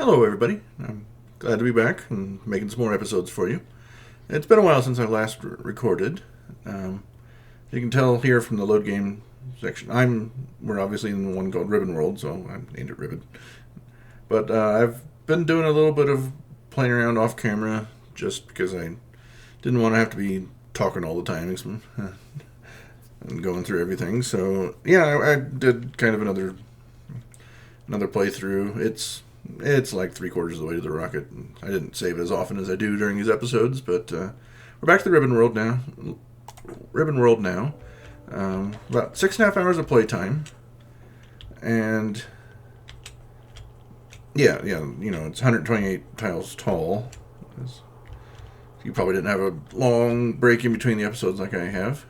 Hello, everybody. I'm glad to be back and making some more episodes for you. It's been a while since I last recorded. You can tell here from the load game section. We're obviously in the one called Ribbon World, so I named it Ribbon. But I've been doing a little bit of playing around off camera just because I didn't want to have to be talking all the time and going through everything. So yeah, I did kind of another playthrough. It's like 3/4 of the way to the rocket. I didn't save it as often as I do during these episodes, but we're back to the Ribbon World now. About 6.5 hours of playtime, and yeah, it's 128 tiles tall. You probably didn't have a long break in between the episodes like I have,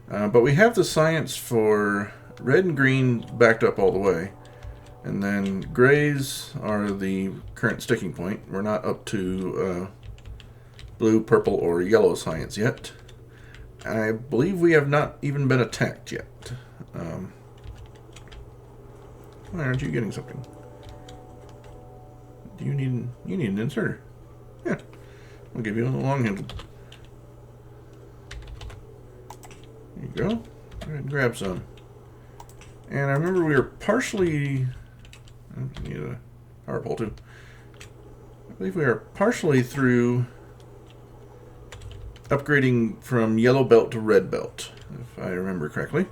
but we have the science for red and green backed up all the way. And then grays are the current sticking point. We're not up to blue, purple, or yellow science yet. I believe we have not even been attacked yet. Why aren't you getting something? You need an inserter. Yeah, I'll give you a long handle. There you go. Go ahead and grab some. And I remember we were partially... I need a power pole too. I believe we are partially through upgrading from yellow belt to red belt, if I remember correctly.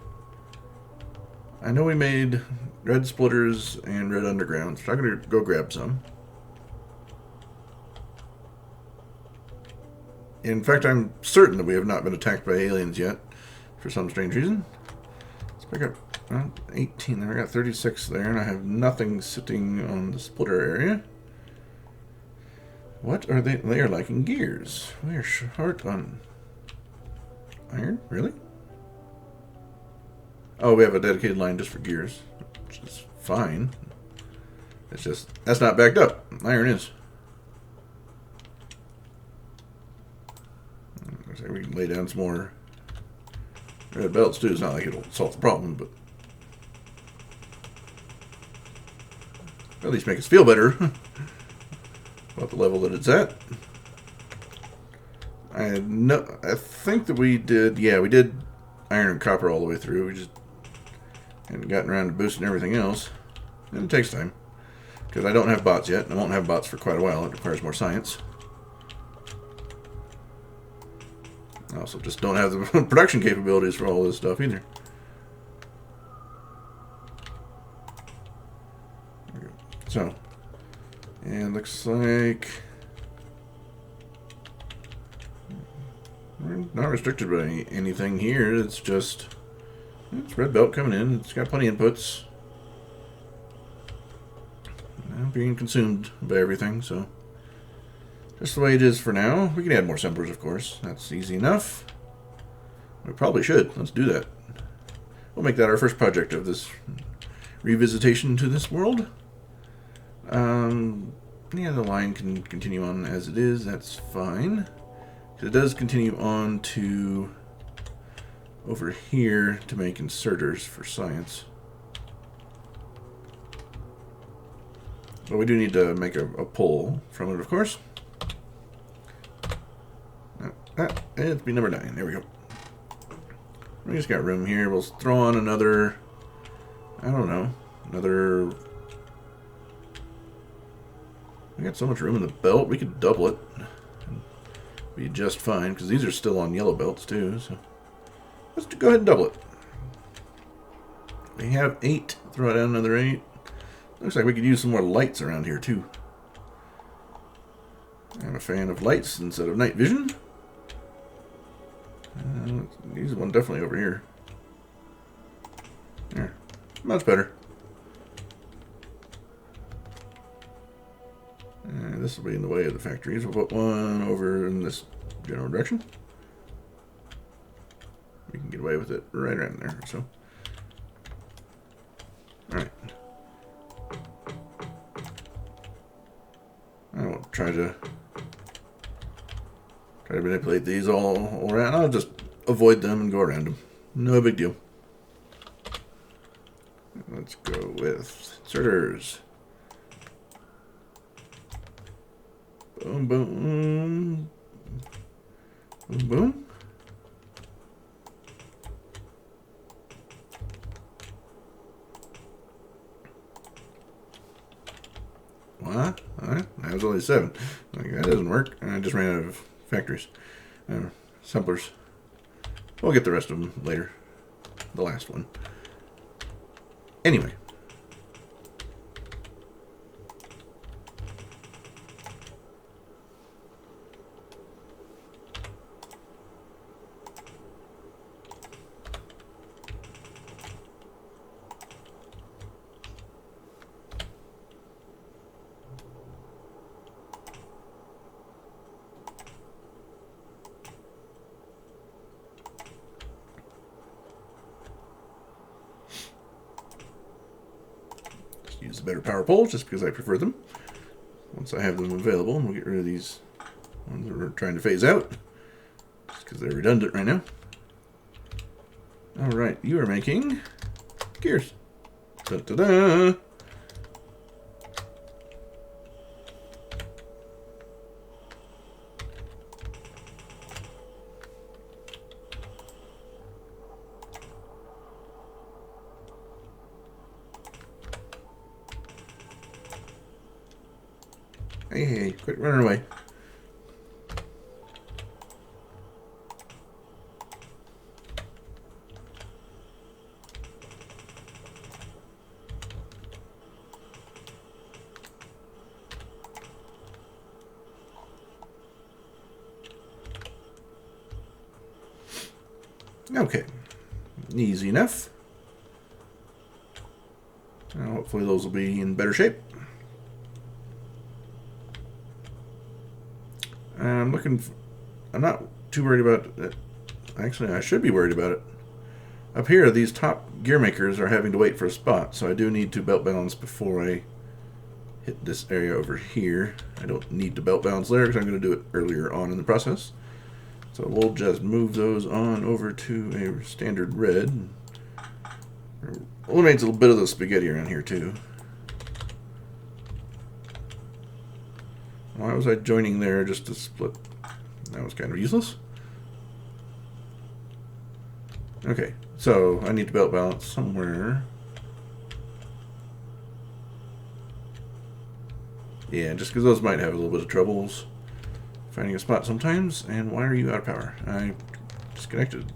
I know we made red splitters and red undergrounds, so I'm going to go grab some. In fact, I'm certain that we have not been attacked by aliens yet, for some strange reason. Let's pick up 18 there. I got 36 there, and I have nothing sitting on the splitter area. What are they? They are lacking gears. We are short on iron? Really? Oh, we have a dedicated line just for gears, which is fine. It's just, that's not backed up. Iron is. So we can lay down some more red belts too. It's not like it'll solve the problem, but at least make us feel better about the level that it's at. I think that we did iron and copper all the way through. We just hadn't gotten around to boosting everything else. And it takes time, because I don't have bots yet, and I won't have bots for quite a while. It requires more science. I also just don't have the production capabilities for all this stuff either. So, and looks like we're not restricted by anything here. It's red belt coming in. It's got plenty of inputs. Now being consumed by everything, so just the way it is for now. We can add more semblers, of course. That's easy enough. We probably should. Let's do that. We'll make that our first project of this revisitation to this world. Yeah, the line can continue on as it is. That's fine. It does continue on to over here to make inserters for science. But we do need to make a pull from it, of course. It's be number 9. There we go. We just got room here. We'll throw on another... I don't know. We got so much room in the belt, we could double it. Be just fine, because these are still on yellow belts too, so let's go ahead and double it. We have 8. Throw down another 8. Looks like we could use some more lights around here too. I'm a fan of lights instead of night vision. Use one definitely over here. There. Much better. This will be in the way of the factories. We'll put one over in this general direction. We can get away with it right around there. So, alright. I won't try to manipulate these all around. I'll just avoid them and go around them. No big deal. Let's go with inserters. Boom, boom. Boom, boom. What? Alright, that was only 7. Like, that doesn't work. I just ran out of factories. Samplers. We'll get the rest of them later. The last one. Anyway. Use the better power poles just because I prefer them. Once I have them available, and we'll get rid of these ones that we're trying to phase out. Just because they're redundant right now. Alright, you are making gears. Da-da-da! Hey, quit running away. Okay, easy enough. Now hopefully those will be in better shape. I'm not too worried about it. Actually, I should be worried about it. Up here, these top gear makers are having to wait for a spot, so I do need to belt balance before I hit this area over here. I don't need to belt balance there because I'm going to do it earlier on in the process. So we'll just move those on over to a standard red. Eliminates a little bit of the spaghetti around here too. Why was I joining there just to split? That was kind of useless. Okay, so I need to belt balance somewhere. Yeah, just because those might have a little bit of troubles finding a spot sometimes. And why are you out of power? I disconnected.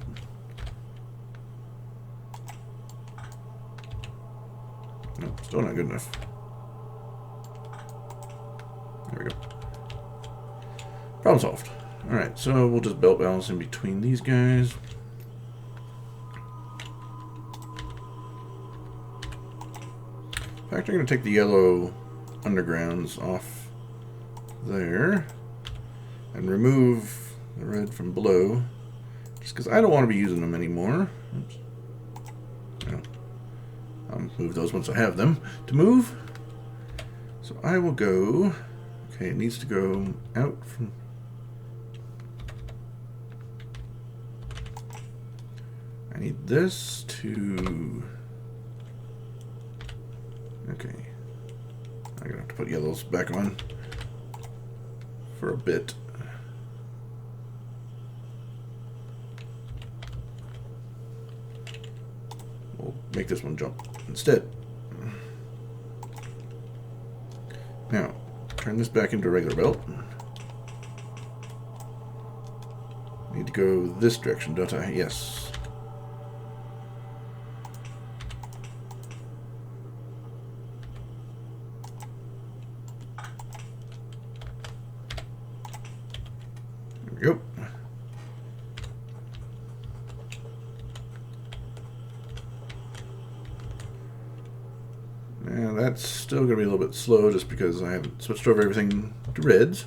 No, still not good enough. There we go. Problem solved. Alright, so we'll just belt balance in between these guys. In fact, I'm going to take the yellow undergrounds off there and remove the red from below just because I don't want to be using them anymore. Oops. No. I'll move those once I have them to move. So I will go. Okay, it needs to go out from. I need this to. Okay. I'm gonna have to put yellows back on for a bit. We'll make this one jump instead. Now, turn this back into a regular belt. Need to go this direction, don't I? Yes. There we go. And that's still going to be a little bit slow just because I haven't switched over everything to reds.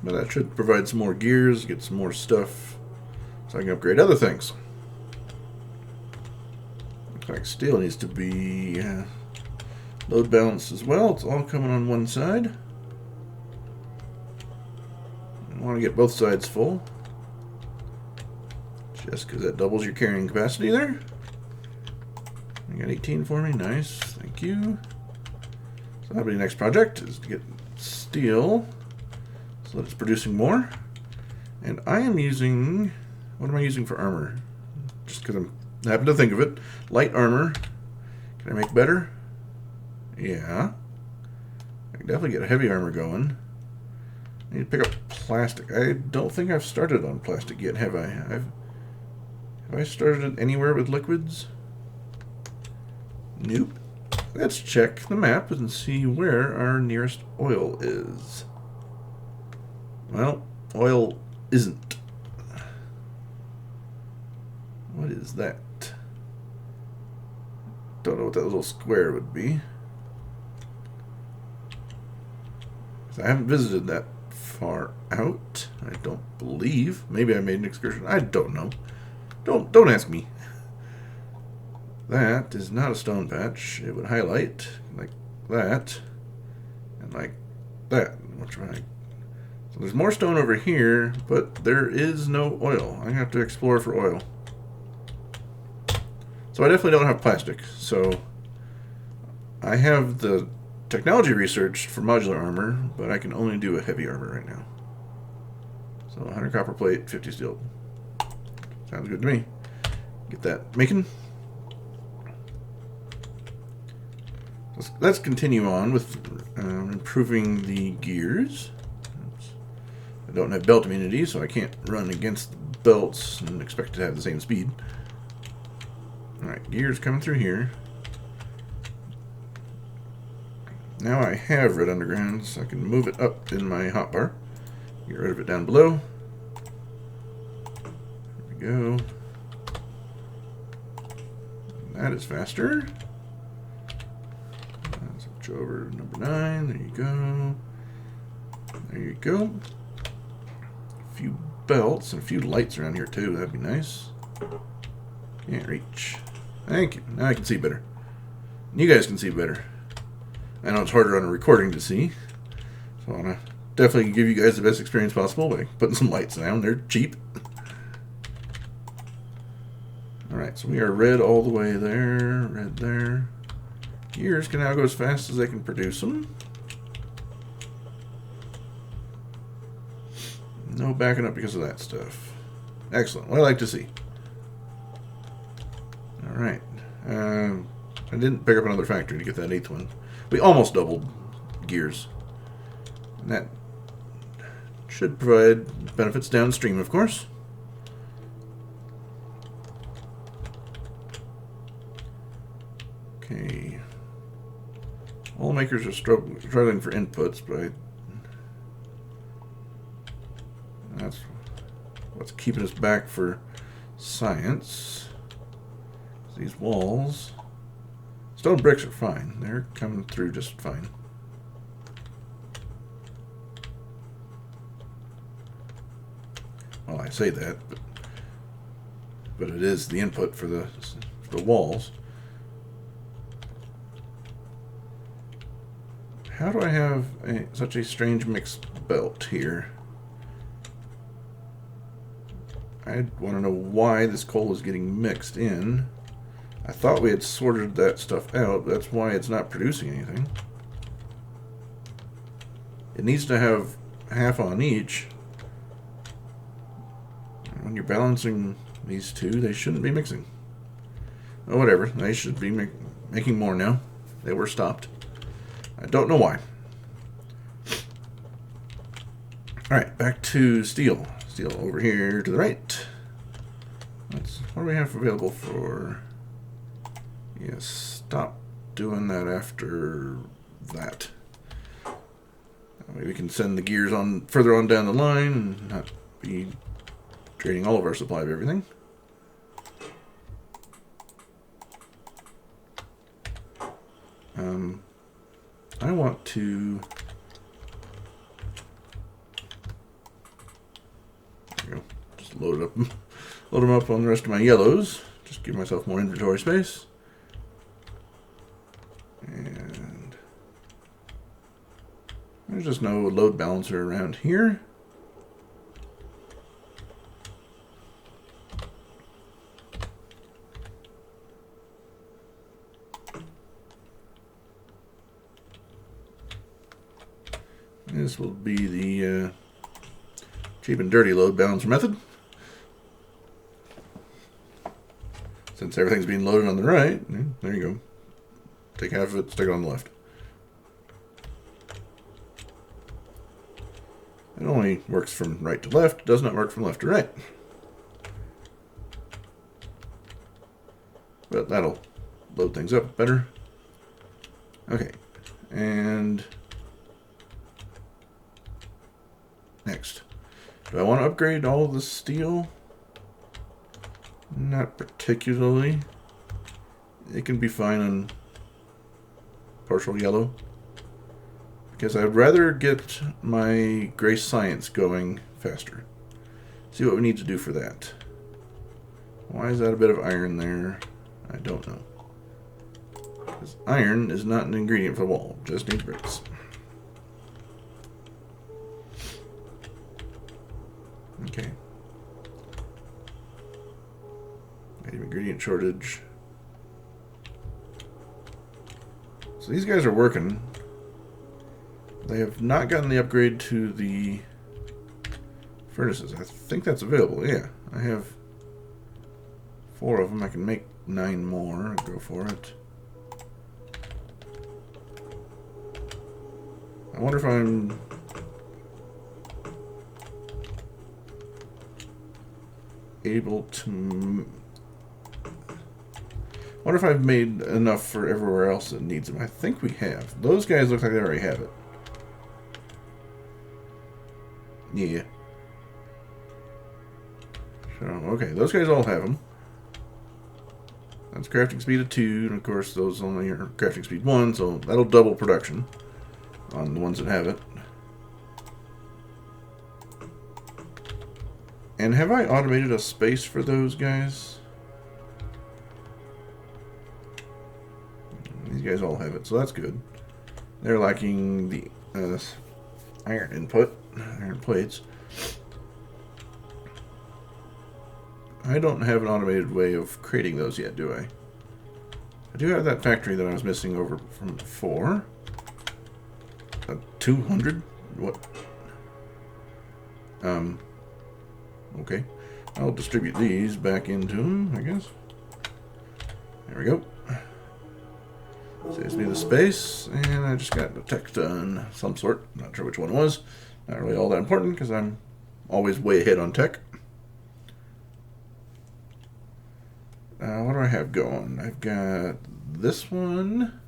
But that should provide some more gears, get some more stuff, so I can upgrade other things. Looks like steel needs to be load balanced as well. It's all coming on one side. I want to get both sides full. Just because that doubles your carrying capacity there. You got 18 for me. Nice. Thank you. So that'll be the next project, is to get steel so that it's producing more. And I am using... What am I using for armor? Just because I happen to think of it. Light armor. Can I make better? Yeah. I can definitely get heavy armor going. I need to pick up plastic. I don't think I've started on plastic yet, have I? Have I started anywhere with liquids? Nope. Let's check the map and see where our nearest oil is. Well, oil isn't. What is that? Don't know what that little square would be. I haven't visited that far out, I don't believe. Maybe I made an excursion. I don't know. Don't ask me. That is not a stone patch. It would highlight like that and like that. Which one? So there's more stone over here, but there is no oil. I have to explore for oil. So I definitely don't have plastic. So I have the technology research for modular armor, but I can only do a heavy armor right now. So 100 copper plate, 50 steel. Sounds good to me. Get that making. Let's continue on with improving the gears. I don't have belt immunity, so I can't run against the belts and expect to have the same speed. Alright, gears coming through here. Now I have red underground, so I can move it up in my hotbar. Get rid of it down below. There we go. That is faster. Switch over to number 9. There you go. There you go. A few belts and a few lights around here too. That'd be nice. Can't reach. Thank you. Now I can see better. You guys can see better. I know it's harder on a recording to see, so I want to definitely give you guys the best experience possible by putting some lights down. They're cheap. Alright, so we are red all the way there, red there. Gears can now go as fast as they can produce them. No backing up because of that stuff. Excellent. What I like to see. Alright. I didn't pick up another factory to get that 8th one. We almost doubled gears. And that should provide benefits downstream, of course. Okay. All makers are struggling for inputs, but that's what's keeping us back for science. These walls. Stone bricks are fine. They're coming through just fine. Well, I say that, but it is the input for the walls. How do I have such a strange mixed belt here? I want to know why this coal is getting mixed in. I thought we had sorted that stuff out. That's why it's not producing anything. It needs to have half on each. When you're balancing these two, they shouldn't be mixing. Oh, whatever. They should be making more now. They were stopped. I don't know why. Alright, back to steel. Steel over here to the right. What do we have available for... Yes, stop doing that after that. Maybe we can send the gears on further on down the line and not be draining all of our supply of everything. I want to... There we go. Just load it up. Load them up on the rest of my yellows. Just give myself more inventory space. And there's just no load balancer around here. This will be the cheap and dirty load balancer method. Since everything's being loaded on the right, there you go. Take half of it, stick it on the left. It only works from right to left, it does not work from left to right. But that'll load things up better. Okay, and next. Do I want to upgrade all of the steel? Not particularly. It can be fine on partial yellow. Because I'd rather get my Grace Science going faster. See what we need to do for that. Why is that a bit of iron there? I don't know. Because iron is not an ingredient for the wall. Just needs bricks. Okay. Native ingredient shortage. So these guys are working. They have not gotten the upgrade to the furnaces. I think that's available. Yeah, I have 4 of them. I can make 9 more. I'll go for it. I wonder if I'm able to... I wonder if I've made enough for everywhere else that needs them. I think we have. Those guys look like they already have it. Yeah. So, okay, those guys all have them. That's crafting speed of 2, and of course those only are crafting speed 1, so that'll double production on the ones that have it. And have I automated a space for those guys? These guys all have it, so that's good. They're lacking the iron input, iron plates. I don't have an automated way of creating those yet, do I? I do have that factory that I was missing over from before. 200? What? Okay. I'll distribute these back into them, I guess. There we go. Saves me the space, and I just got the tech done, some sort. Not sure which one it was. Not really all that important, because I'm always way ahead on tech. What do I have going? I've got this one.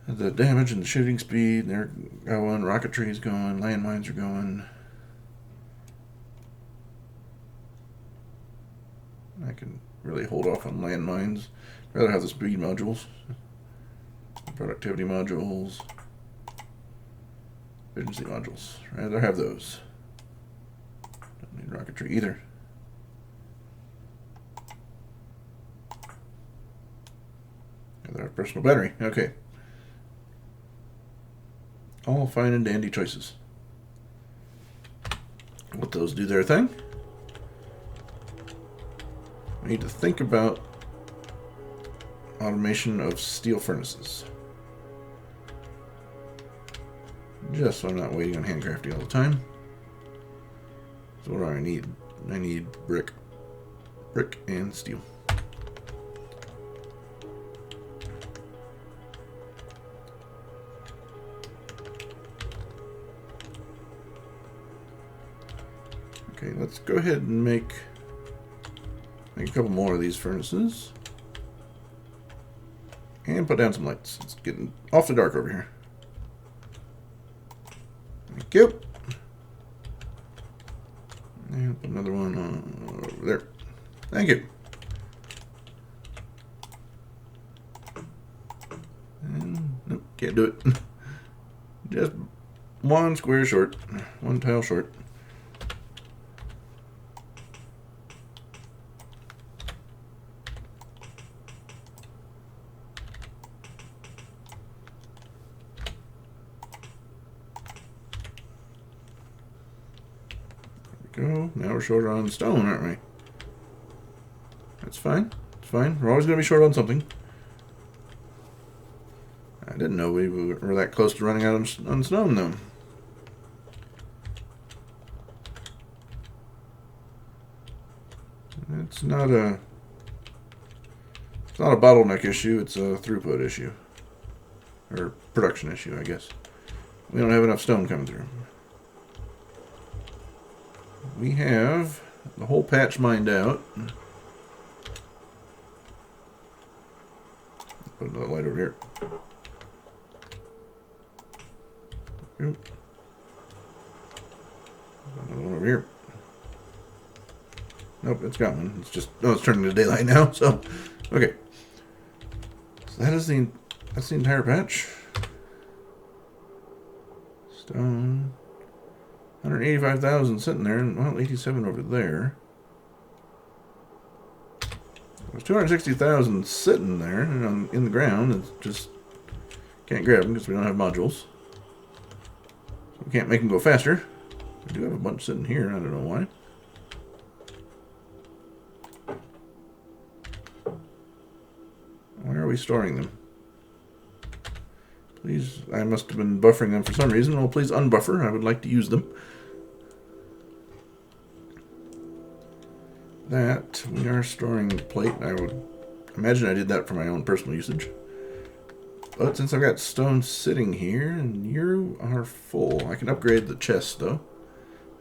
The damage and the shooting speed, they're going. Rocketry's going. Landmines are going. I can really hold off on landmines. I'd rather have the speed modules. Productivity modules. Efficiency modules. I'd rather have those. Don't need rocketry either. Another personal battery. Okay. All fine and dandy choices. Let those do their thing. I need to think about automation of steel furnaces. Just so I'm not waiting on handcrafting all the time. So what do I need? I need brick. Brick and steel. Okay, let's go ahead and make a couple more of these furnaces. And put down some lights. It's getting awfully dark over here. Thank you. And put another one over there. Thank you. And nope, can't do it. Just one square short. One tile short. Go. Now we're short on stone, aren't we? That's fine. It's fine. We're always going to be short on something. I didn't know we were that close to running out on stone, though. It's not a bottleneck issue. It's a throughput issue, or production issue, I guess. We don't have enough stone coming through. We have the whole patch mined out. Put another light over here. Oop. Another one over here. Nope, it's got one. It's just it's turning to daylight now. So, okay. So that's the entire patch. Stone. 185,000 sitting there, and well, 87 over there. There's 260,000 sitting there in the ground. It's just can't grab them because we don't have modules. So we can't make them go faster. We do have a bunch sitting here. I don't know why. Where are we storing them? Please, I must have been buffering them for some reason. Well, please unbuffer. I would like to use them. That we are storing the plate. I would imagine I did that for my own personal usage. But since I've got stone sitting here, and you are full, I can upgrade the chest though.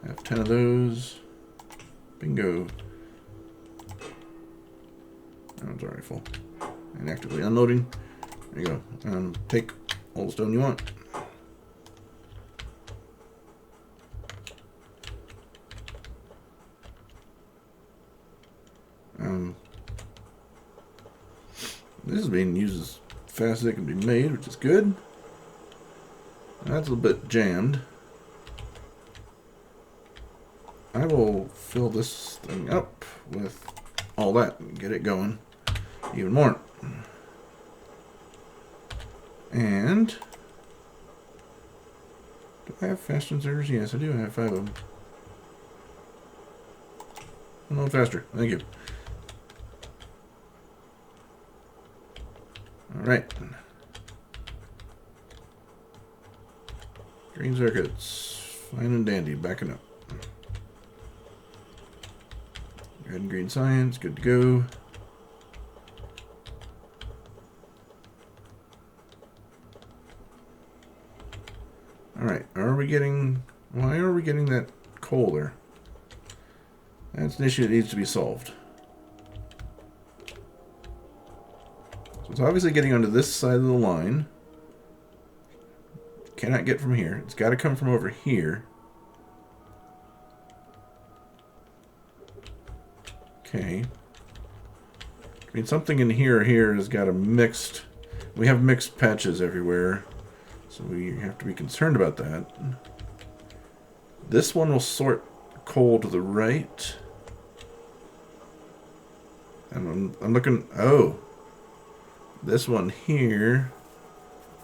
I have 10 of those. Bingo. That one's already full. And actively unloading. There you go. Take all the stone you want. This is being used as fast as it can be made, which is good. That's a little bit jammed. I will fill this thing up with all that and get it going even more. And do I have fast inserters? Yes, I do. I have 5 of them. Unload faster. Thank you. Alright. Green circuits. Fine and dandy. Backing up. Red and green science. Good to go. Alright. Why are we getting that coal there? That's an issue that needs to be solved. So it's obviously getting onto this side of the line. Cannot get from here. It's got to come from over here. Okay. I mean, something in here has got a mixed... We have mixed patches everywhere. So we have to be concerned about that. This one will sort coal to the right. And I'm looking... Oh. This one here...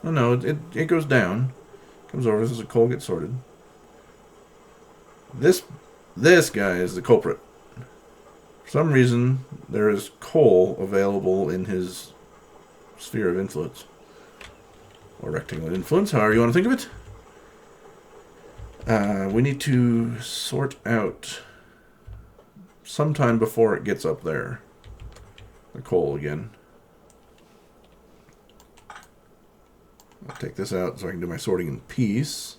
Oh no, it goes down. Comes over, as the coal gets sorted. This guy is the culprit. For some reason, there is coal available in his sphere of influence. Or rectangular influence, however you want to think of it. We need to sort out sometime before it gets up there. The coal again. I'll take this out so I can do my sorting in peace.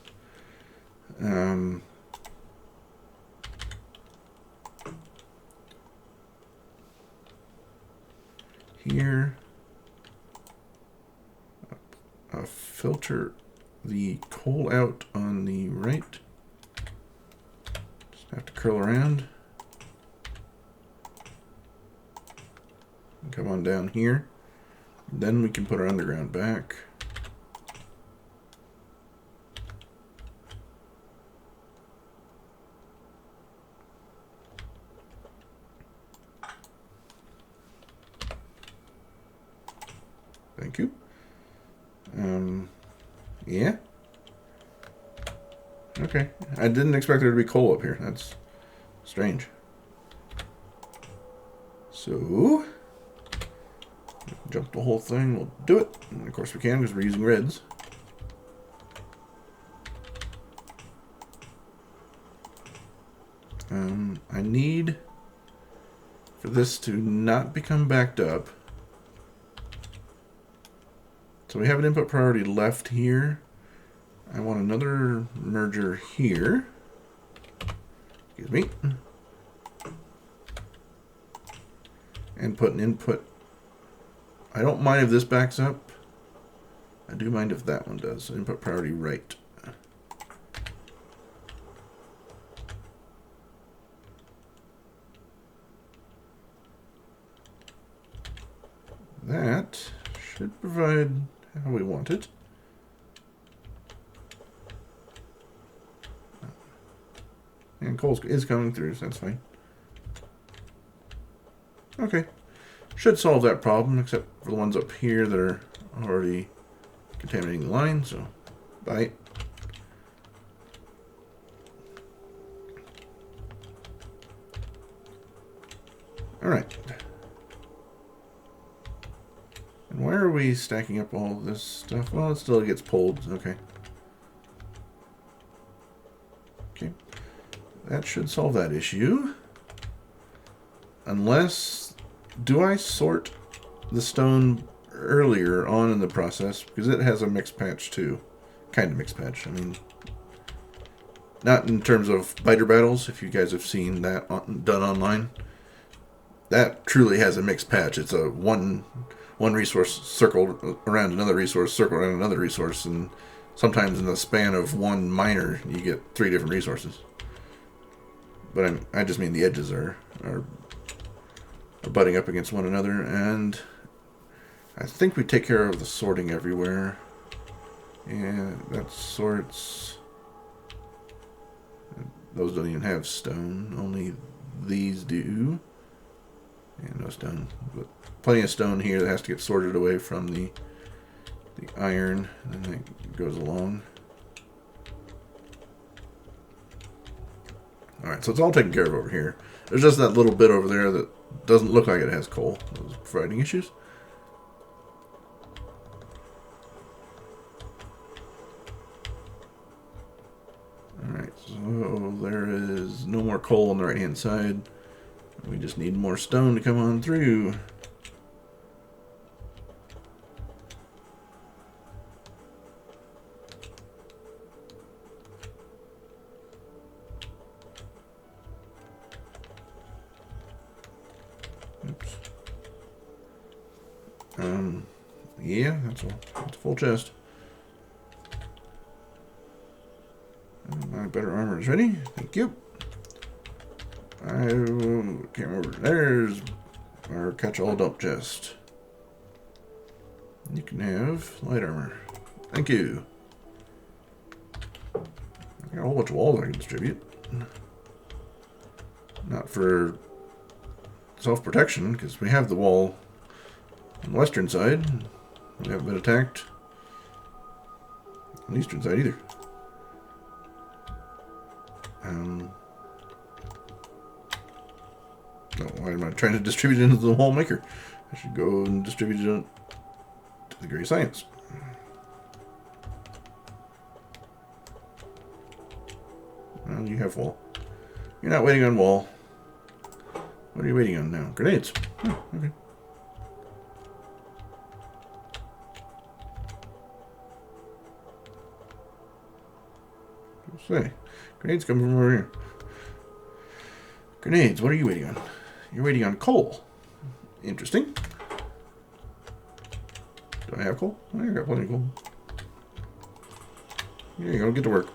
Here. I'll filter the coal out on the right. Just have to curl around. Come on down here. Then we can put our underground back. Thank you. Yeah. Okay. I didn't expect there to be coal up here. That's strange. So, jump the whole thing. We'll do it. And of course we can because we're using reds. I need for this to not become backed up. So we have an input priority left here. I want another merger here. Excuse me. And put an input. I don't mind if this backs up. I do mind if that one does. Input priority right. That should provide how we want it. And coal is coming through, so that's fine. Okay. Should solve that problem, except for the ones up here that are already contaminating the line, so bye. Alright. And why are we stacking up all this stuff? Well, it still gets pulled. Okay. Okay. That should solve that issue. Unless... Do I sort the stone earlier on in the process? Because it has a mixed patch too. Kind of mixed patch. I mean... Not in terms of biter battles, if you guys have seen that done online. That truly has a mixed patch. It's a one resource circled around another resource, circled around another resource, and sometimes in the span of one miner, you get 3 different resources. But I just mean the edges are butting up against one another, and I think we take care of the sorting everywhere. Yeah, that sorts. Those don't even have stone. Only these do. Yeah, no stone. But plenty of stone here that has to get sorted away from the iron, and then it goes along. Alright, so it's all taken care of over here. There's just that little bit over there that doesn't look like it has coal. Those providing issues. Alright, so there is no more coal on the right hand side. We just need more stone to come on through. Oops. Yeah, that's a full chest. My better armor is ready. Thank you. I can't remember. There's our catch-all dump chest. You can have light armor. Thank you. I got a whole bunch of walls I can distribute. Not for self-protection, because we have the wall on the western side. We haven't been attacked on the eastern side either. No, why am I trying to distribute it into the wall maker? I should go and distribute it to the Gray Science. Well, you have wall. You're not waiting on wall. What are you waiting on now? Grenades. Oh, okay. Say, grenades come from over here. Grenades, what are you waiting on? You're waiting on coal. Interesting. Do I have coal? I got plenty of coal. There you go, get to work.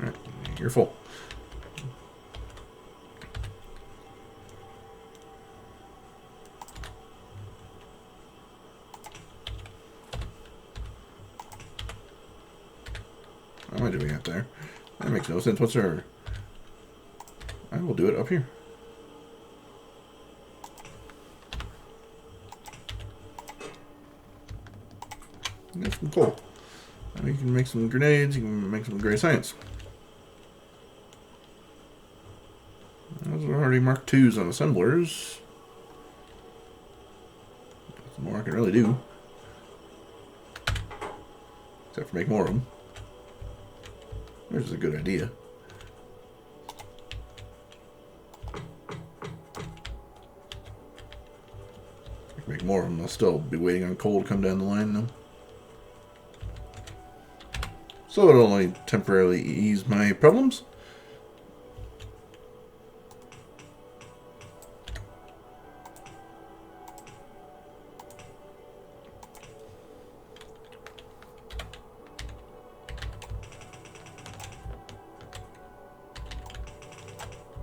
Alright, you're full. What am I doing out there? That makes no sense whatsoever. I will do it up here. Get some coal. Now you can make some grenades, you can make some Gray Science. Those are already Mark IIs on assemblers. more I can really do. Except for make more of them. Which is a good idea. I can make more of them. I'll still be waiting on coal to come down the line, though. So it'll only temporarily ease my problems.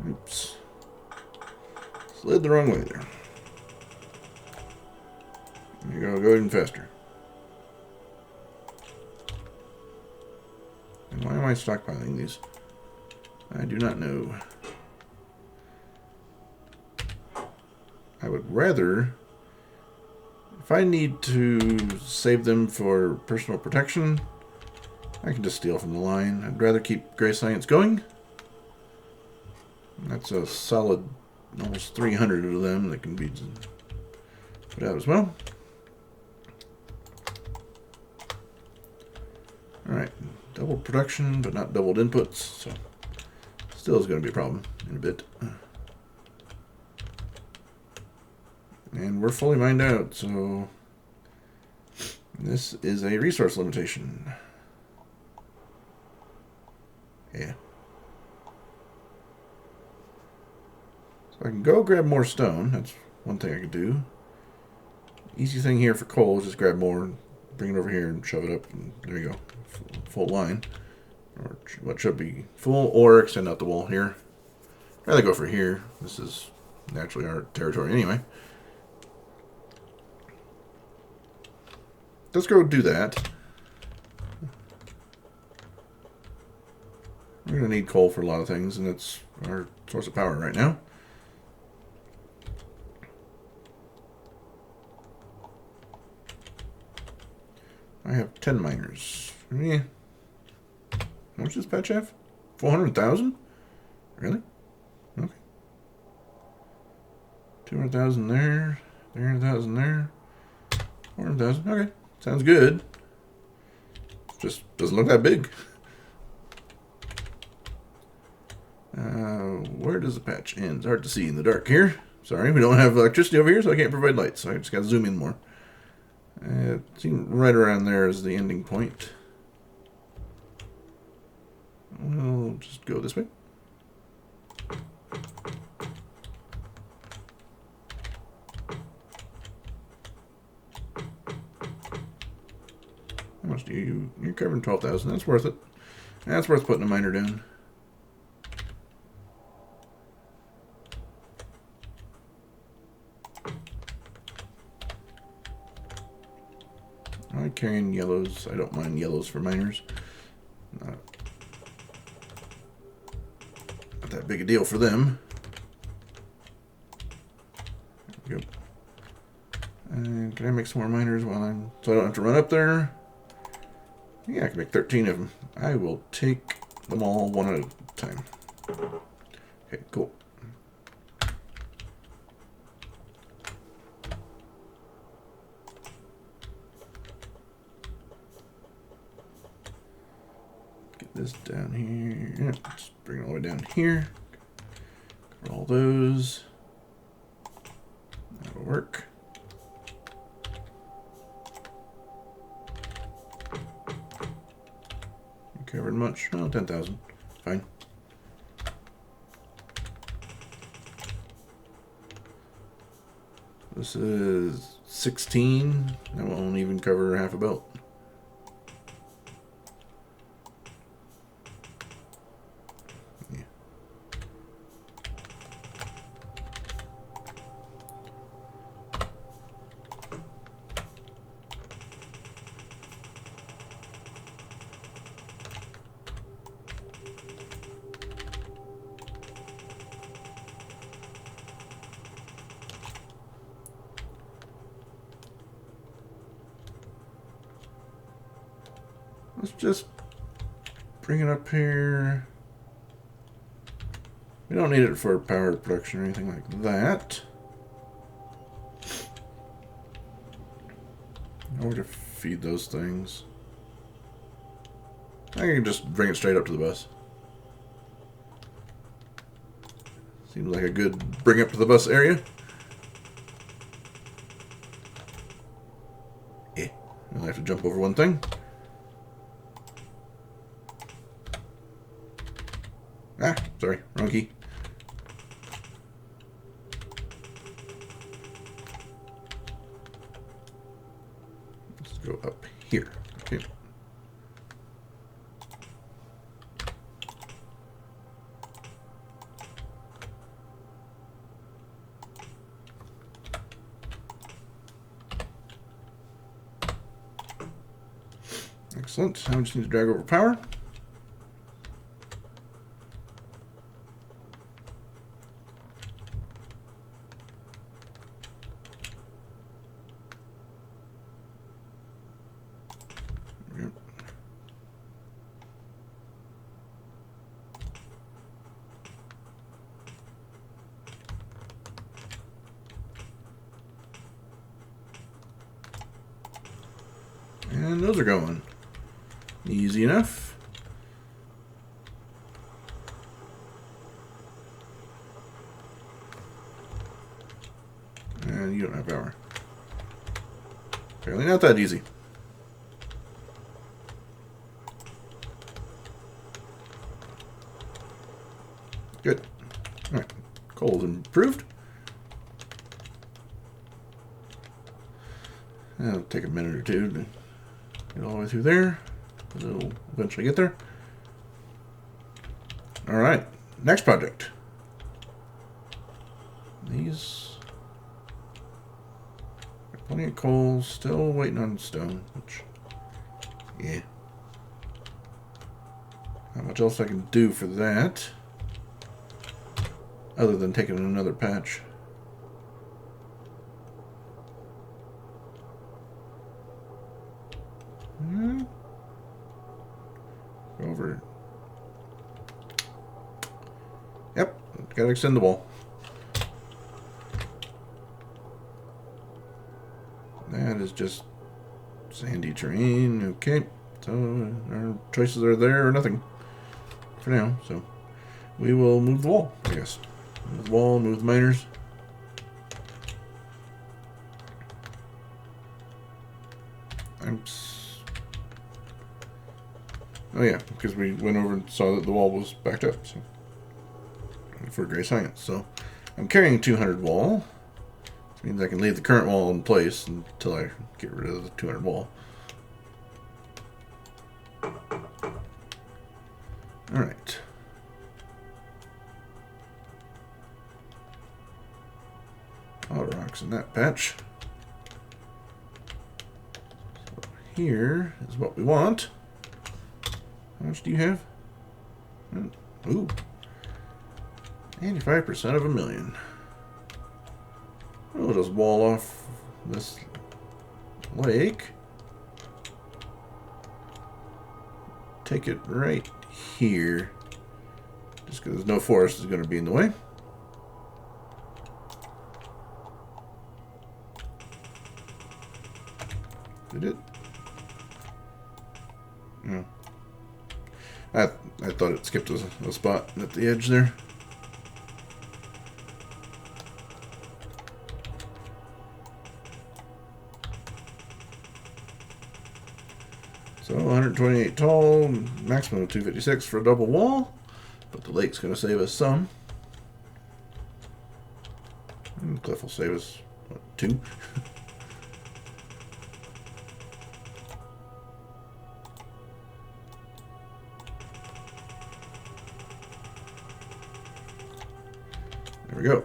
Oops. Slid the wrong way there. There you go even faster. And why am I stockpiling these? I do not know. I would rather, if I need to save them for personal protection, I can just steal from the line. I'd rather keep Gray Science going. That's a solid almost 300 of them that can be put out as well. Alright, doubled production, but not doubled inputs, so still is going to be a problem in a bit. And we're fully mined out, so this is a resource limitation. Yeah. I can go grab more stone. That's one thing I could do. Easy thing here for coal is just grab more, bring it over here and shove it up, and there you go. Full line. Or what should be full, or extend out the wall here. I'd rather go for here. This is naturally our territory anyway. Let's go do that. We're going to need coal for a lot of things, and it's our source of power right now. I have 10 miners. Yeah. How much does patch have? 400,000? Really? Okay. 200,000 there. 300,000 there. 400,000. Okay. Sounds good. Just doesn't look that big. Where does the patch end? It's hard to see in the dark here. Sorry, we don't have electricity over here, so I can't provide light. So I just got to zoom in more. It seems right around there is the ending point. We'll just go this way. How much do you're covering 12,000. That's worth it. That's worth putting a miner down. I like carrying yellows. I don't mind yellows for miners. Not that big a deal for them. There we go. And can I make some more miners while so I don't have to run up there? Yeah, I can make 13 of them. I will take them all one at a time. Okay, cool. Get this down here. Yeah, let's bring it all the way down here. Cover all those. That'll work. Covered much? No, 10,000. Fine. This is 16. That won't even cover half a belt. Yeah. Let's just bring it up here. We don't need it for power production or anything like that. Or to feed those things. I can just bring it straight up to the bus. Seems like a good bring up to the bus area. Yeah. I'll have to jump over one thing. Ah, sorry, wrong key. Let's go up here. Okay. Excellent. Now we just need to drag over power. Yep. And those are going. Easy enough. And you don't have power. Apparently not that easy. Good. Alright. Coal's improved. It'll take a minute or two to get all the way through there. But it'll eventually get there. Alright. Next project. These... Plenty of coal. Still waiting on stone. Which... Yeah. Not much else I can do for that. Other than taking another patch. Over. Yep, gotta extend the wall. That is just sandy terrain. Okay, so our choices are there or nothing for now. So we will move the wall, I guess. Move the wall, move the miners. Oh yeah, because we went over and saw that the wall was backed up, so for gray science. So I'm carrying 200 wall, which means I can leave the current wall in place until I get rid of the 200 wall. Alright. All the rocks in that patch. So here is what we want. How much do you have? Ooh. 85% of a million. We'll just wall off this lake. Take it right here. Just because there's no forest is going to be in the way. Did it? No. I thought it skipped a spot at the edge there. So 128 tall, maximum of 256 for a double wall, but the lake's going to save us some. And the cliff will save us, what, 2? There we go.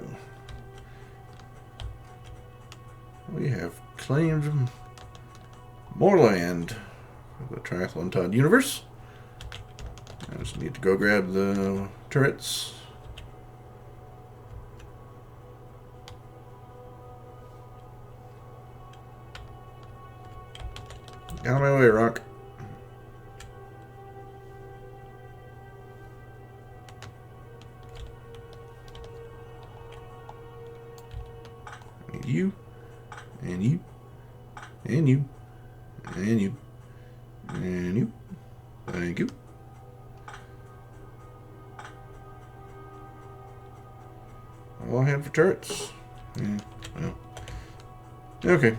We have claimed more land for the Triathlon Todd universe. I just need to go grab the turrets. Get out of my way, Rock. You, and you, and you, And you. And you. Thank you. All I had for turrets. Yeah, well. Okay.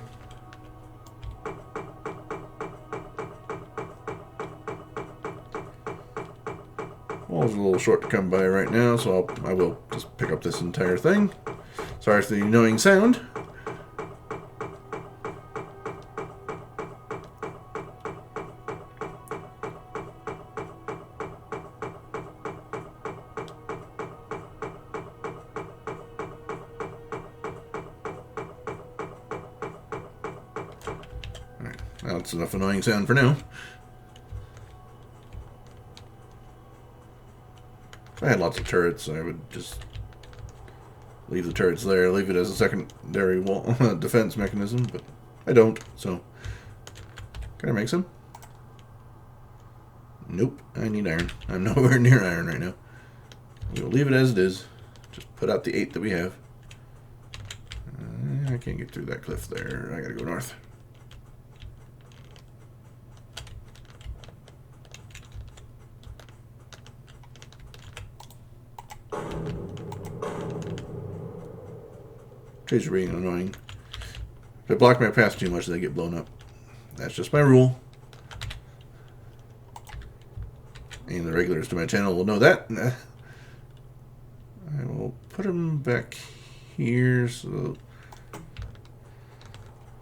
Wall's a little short to come by right now, so I will just pick up this entire thing. Sorry for the annoying sound. Alright, that's enough annoying sound for now. If I had lots of turrets, I would just leave the turrets there, leave it as a secondary wall defense mechanism, but I don't, so. Can I make some? Nope, I need iron. I'm nowhere near iron right now. We'll leave it as it is. Just put out the 8 that we have. I can't get through that cliff there. I gotta go north. Trees are being annoying. If I block my path too much, they get blown up. That's just my rule. And the regulars to my channel will know that. I will put them back here so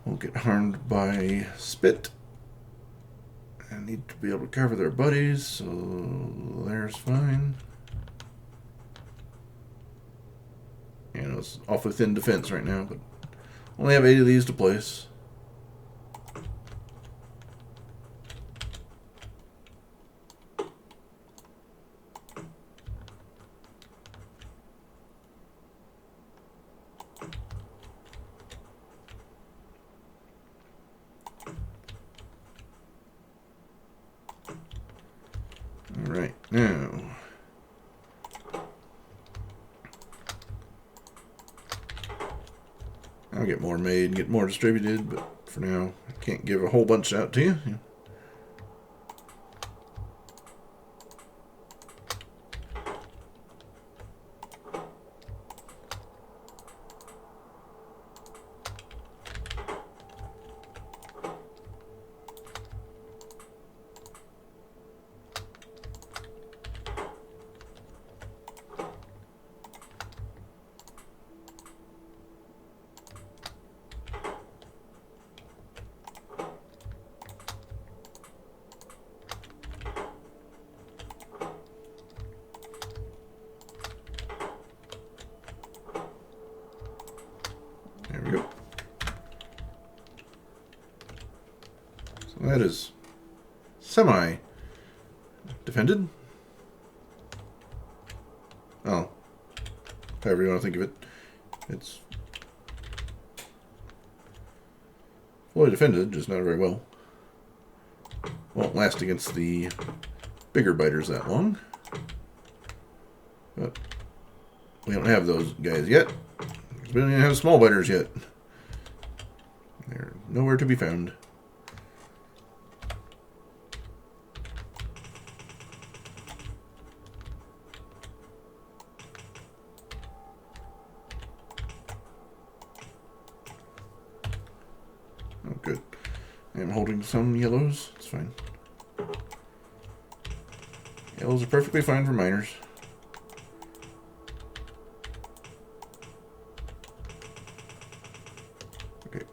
won't get harmed by spit. I need to be able to cover their buddies, so there's fine. You know, it's awfully thin defense right now, but only have 8 of these to place. All right, now I'll get more made, get more distributed, but for now, I can't give a whole bunch out to you. There we go. So that is semi-defended. Oh, however you want to think of it. It's fully defended, just not very well. Won't last against the bigger biters that long. But we don't have those guys yet. We don't even have small biters yet. They're nowhere to be found. Oh, good. I'm holding some yellows. It's fine. Yellows are perfectly fine for miners. Okay.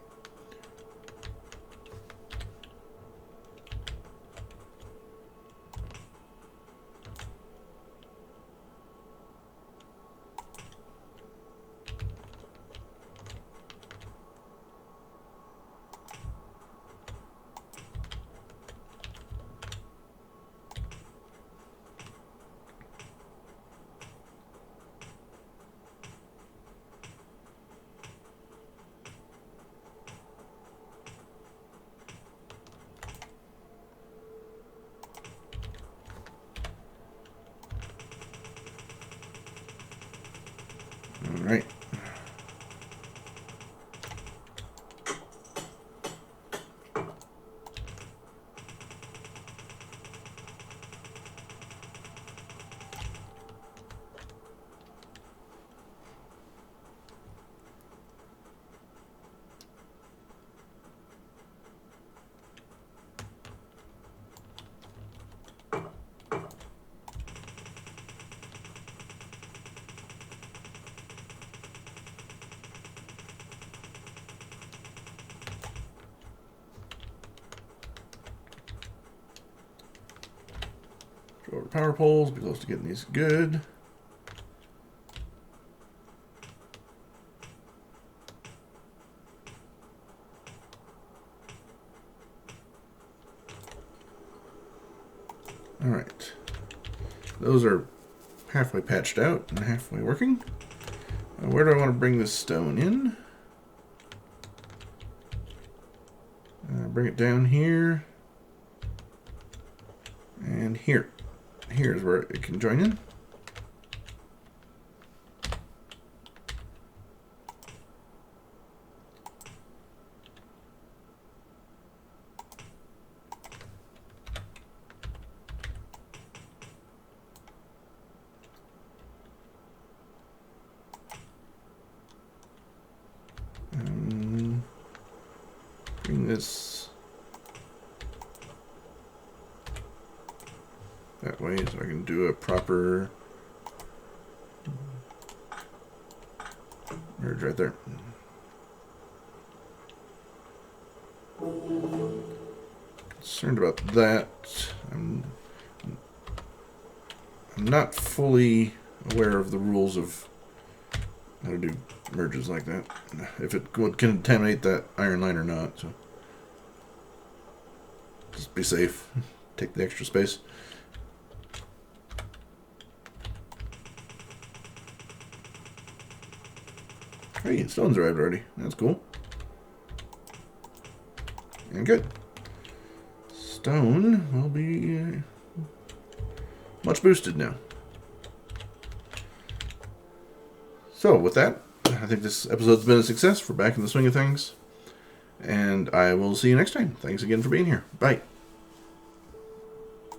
Go over power poles. Be close to getting these good. All right. Those are halfway patched out and halfway working. Where do I want to bring this stone in? Bring it down here. And here. Here's where it can join in. Bring this that way so I can do a proper merge right there. Concerned about that. I'm not fully aware of the rules of how to do merges like that. If it can contaminate that iron line or not. So just be safe. Take the extra space. Hey, stone's arrived already. That's cool. And good. Stone will be much boosted now. So with that, I think this episode's been a success. We're back in the swing of things. And I will see you next time. Thanks again for being here. Bye.